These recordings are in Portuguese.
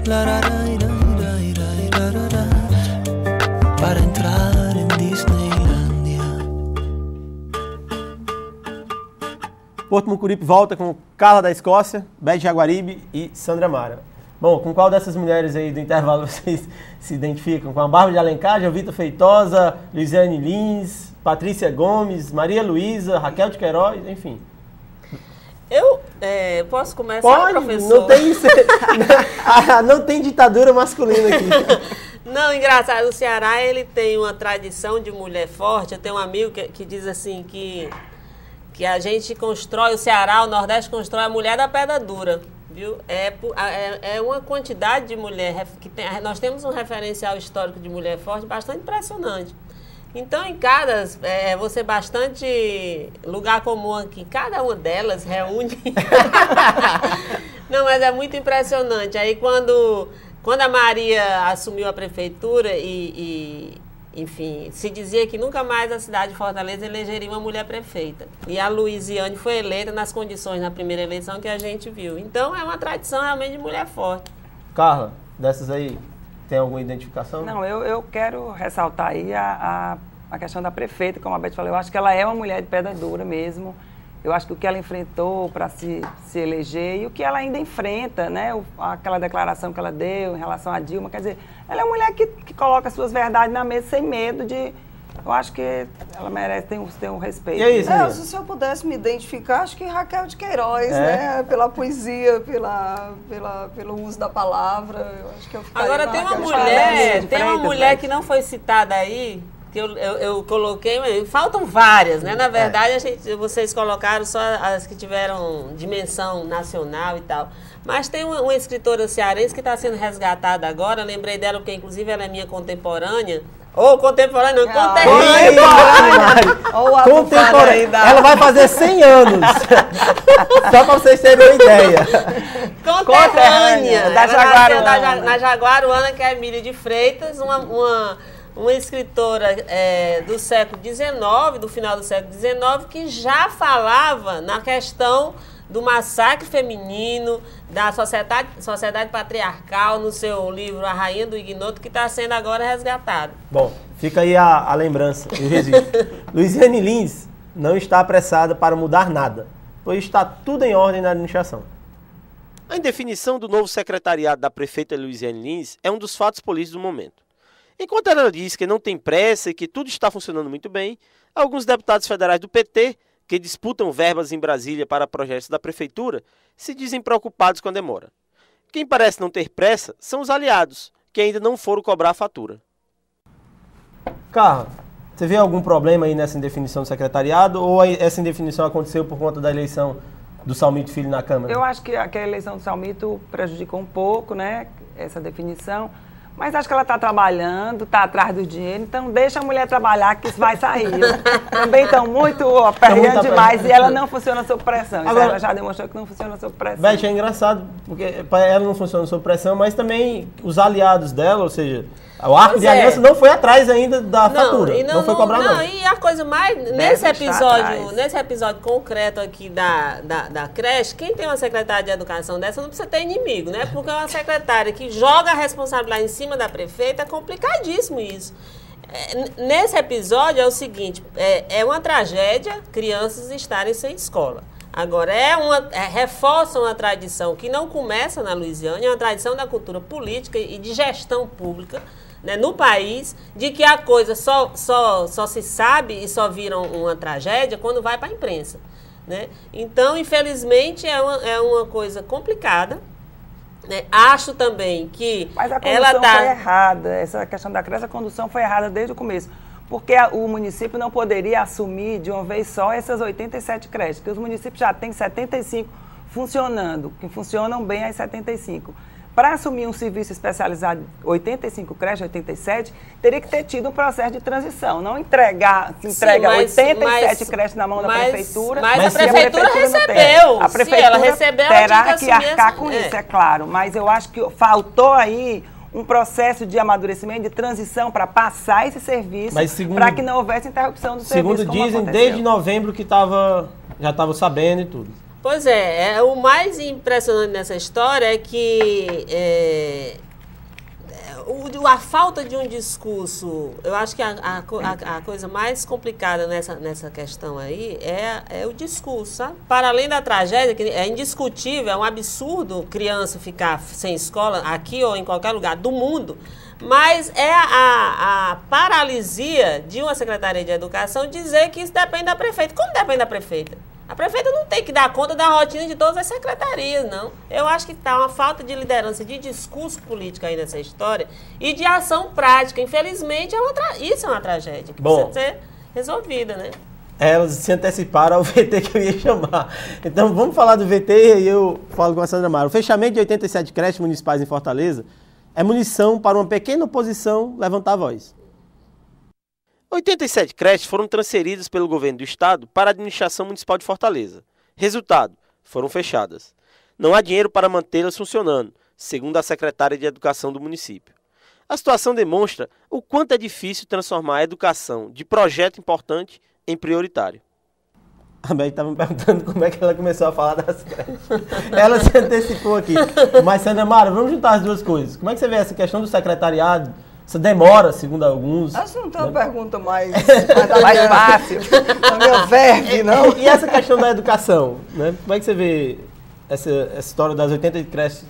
para entrar em Disneylândia. Porto Mucuripe volta com Carla da Escócia, Beth Jaguaribe e Sandra Mara. Bom, com qual dessas mulheres aí do intervalo vocês se identificam? Com a Bárbara de Alencar, Jovita Feitosa, Luiziane Lins, Patrícia Gomes, Maria Luísa, Raquel de Queiroz, enfim. Eu posso começar, Pode, professor? Não tem ditadura masculina aqui. Não, engraçado, o Ceará ele tem uma tradição de mulher forte. Eu tenho um amigo que diz assim que a gente constrói, o Ceará, o Nordeste constrói a mulher da pedra dura, viu? É uma quantidade de mulher, nós temos um referencial histórico de mulher forte bastante impressionante. Então, vou ser bastante lugar comum aqui, cada uma delas reúne. Não, mas é muito impressionante. Aí, quando a Maria assumiu a prefeitura enfim, se dizia que nunca mais a cidade de Fortaleza elegeria uma mulher prefeita. E a Luiziane foi eleita nas condições na primeira eleição que a gente viu. Então, é uma tradição realmente de mulher forte. Carla, dessas aí, tem alguma identificação? Não, eu quero ressaltar aí a questão da prefeita, como a Beth falou. Eu acho que ela é uma mulher de pedra dura mesmo. Eu acho que o que ela enfrentou para se eleger e o que ela ainda enfrenta, né? Aquela declaração que ela deu em relação a Dilma, quer dizer, ela é uma mulher que coloca suas verdades na mesa sem medo de... Eu acho que ela merece ter um respeito. E é isso, se eu pudesse me identificar, acho que Raquel de Queiroz, né? Pela poesia, pelo uso da palavra. Eu acho que eu ficaria Agora com tem uma Raquel mulher que não foi citada aí, que eu coloquei, mas faltam várias, né? Na verdade, vocês colocaram só as que tiveram dimensão nacional e tal. Mas tem uma escritora cearense que está sendo resgatada agora, lembrei dela porque inclusive ela é minha contemporânea. Contemporânea. Contemporânea. Ela vai fazer 100 anos. Só para vocês terem uma ideia. Conterrânea. Da Jaguaruana. Na Jaguaruana, que é Emília de Freitas, uma escritora do século XIX, do final do século XIX, que já falava na questão do massacre feminino, da sociedade patriarcal, no seu livro A Rainha do Ignoto, que está sendo agora resgatado. Bom, fica aí a lembrança, o registro. Luiziane Lins não está apressada para mudar nada, pois está tudo em ordem na administração. A indefinição do novo secretariado da prefeita Luiziane Lins é um dos fatos políticos do momento. Enquanto ela diz que não tem pressa e que tudo está funcionando muito bem, alguns deputados federais do PT, que disputam verbas em Brasília para projetos da prefeitura, se dizem preocupados com a demora. Quem parece não ter pressa são os aliados, que ainda não foram cobrar a fatura. Carla, você vê algum problema aí nessa indefinição do secretariado ou essa indefinição aconteceu por conta da eleição do Salmito Filho na Câmara? Eu acho que a eleição do Salmito prejudicou um pouco, né, essa definição. Mas acho que ela está trabalhando, está atrás do dinheiro, então deixa a mulher trabalhar que isso vai sair. Também estão muito aperreando demais e ela não funciona sob pressão. Agora, ela já demonstrou que não funciona sob pressão. Beth, é engraçado, porque ela não funciona sob pressão, mas também os aliados dela, ou seja, o arco de aliança não foi atrás ainda da fatura. Não foi cobrar, não. E a coisa mais... Nesse episódio concreto aqui da creche, quem tem uma secretária de educação dessa não precisa ter inimigo, né? Porque é uma secretária que joga a responsabilidade em cima da prefeita, é complicadíssimo isso. Nesse episódio é o seguinte, é uma tragédia crianças estarem sem escola. Agora, reforça uma tradição que não começa na Luiziane, é uma tradição da cultura política e de gestão pública, né, no país, de que a coisa só se sabe e só vira uma tragédia quando vai para a imprensa. Né? Então, infelizmente, é uma coisa complicada. Né? Acho também que mas a condução foi errada. Essa questão da creche, a condução foi errada desde o começo. Porque o município não poderia assumir de uma vez só essas 87 creches, porque os municípios já têm 75 funcionando, que funcionam bem as 75. Para assumir um serviço especializado, 85 creches, 87, teria que ter tido um processo de transição, não entrega 87 creches na mão da prefeitura. Mas a prefeitura recebeu. A prefeitura ela recebeu, terá que arcar com isso, é claro. Mas eu acho que faltou aí um processo de amadurecimento, de transição para passar esse serviço, para que não houvesse interrupção do serviço. Segundo dizem, desde novembro que já estava sabendo e tudo. Pois é, o mais impressionante nessa história é que a falta de um discurso, eu acho que a coisa mais complicada nessa questão aí é o discurso, sabe? Para além da tragédia, que é indiscutível, é um absurdo criança ficar sem escola aqui ou em qualquer lugar do mundo, mas é a paralisia de uma Secretaria de Educação dizer que isso depende da prefeita. Como depende da prefeita? A prefeita não tem que dar conta da rotina de todas as secretarias, não. Eu acho que está uma falta de liderança, de discurso político aí nessa história e de ação prática. Infelizmente, isso é uma tragédia que precisa ser resolvida, né? Elas se anteciparam ao VT que eu ia chamar. Então, vamos falar do VT e eu falo com a Sandra Mara. O fechamento de 87 creches municipais em Fortaleza é munição para uma pequena oposição levantar a voz. 87 creches foram transferidas pelo governo do estado para a administração municipal de Fortaleza. Resultado, foram fechadas. Não há dinheiro para mantê-las funcionando, segundo a secretária de Educação do município. A situação demonstra o quanto é difícil transformar a educação de projeto importante em prioritário. A Beth estava me perguntando como é que ela começou a falar das creches. Ela se antecipou aqui. Mas, Sandra Mara, vamos juntar as duas coisas. Como é que você vê essa questão do secretariado? Essa demora, segundo alguns. Acho que não tem uma pergunta mais fácil. A minha verve, não? E essa questão da educação, né? Como é que você vê essa história das 87 creches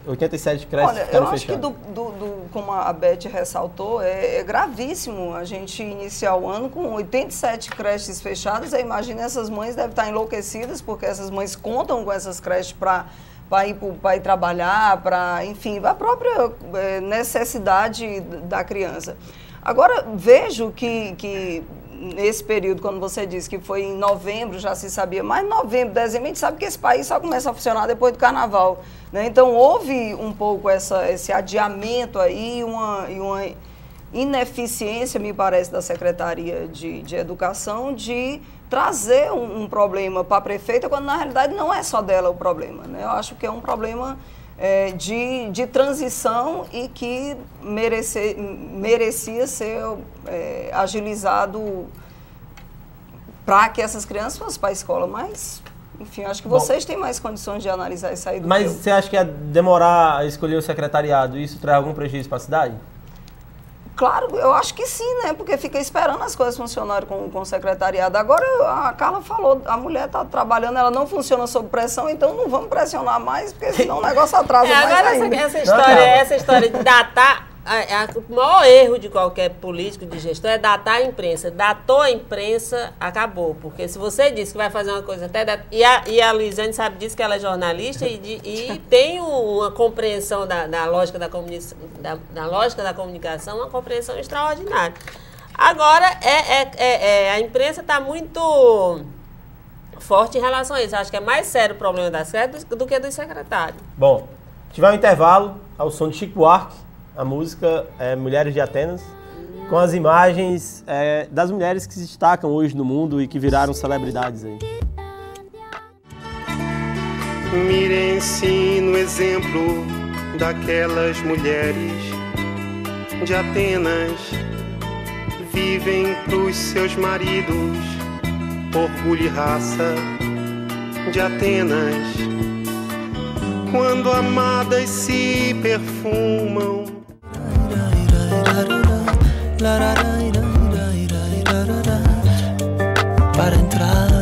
Olha, ficaram eu acho fechadas? que, como a Beth ressaltou, é gravíssimo a gente iniciar o ano com 87 creches fechadas. Aí, imagina, essas mães devem estar enlouquecidas, porque essas mães contam com essas creches para ir trabalhar, enfim, a própria necessidade da criança. Agora, vejo que nesse período, quando você disse que foi em novembro, já se sabia, mas novembro, dezembro, a gente sabe que esse país só começa a funcionar depois do carnaval, né? Então, houve um pouco esse adiamento aí, uma ineficiência, me parece, da Secretaria de Educação de trazer um problema para a prefeita, quando na realidade não é só dela o problema, né? Eu acho que é um problema de transição e que merecia ser agilizado para que essas crianças fossem para a escola, mas, enfim, acho que vocês têm mais condições de analisar isso aí do que eu. Mas você acha que ia demorar a escolher o secretariado, isso traz algum prejuízo para a cidade? Claro, eu acho que sim, né? Porque fica esperando as coisas funcionarem com o secretariado. Agora, a Carla falou, a mulher está trabalhando, ela não funciona sob pressão, então não vamos pressionar mais, porque senão o negócio atrasa mais agora ainda. Essa história de datar, o maior erro de qualquer político de gestor é datar a imprensa. Datou a imprensa, acabou. Porque se você disse que vai fazer uma coisa até... E a Luiziane sabe disso, que ela é jornalista e tem uma compreensão da lógica da comunicação, uma compreensão extraordinária. Agora, a imprensa está muito forte em relação a isso. Acho que é mais sério o problema das creches do que dos secretários. Bom, tiver um intervalo ao som de Chico Buarque. A música é Mulheres de Atenas, com as imagens das mulheres que se destacam hoje no mundo e que viraram celebridades aí. Mirem-se no exemplo daquelas mulheres de Atenas, vivem pros seus maridos, orgulho e raça de Atenas. Quando amadas se perfumam, para entrar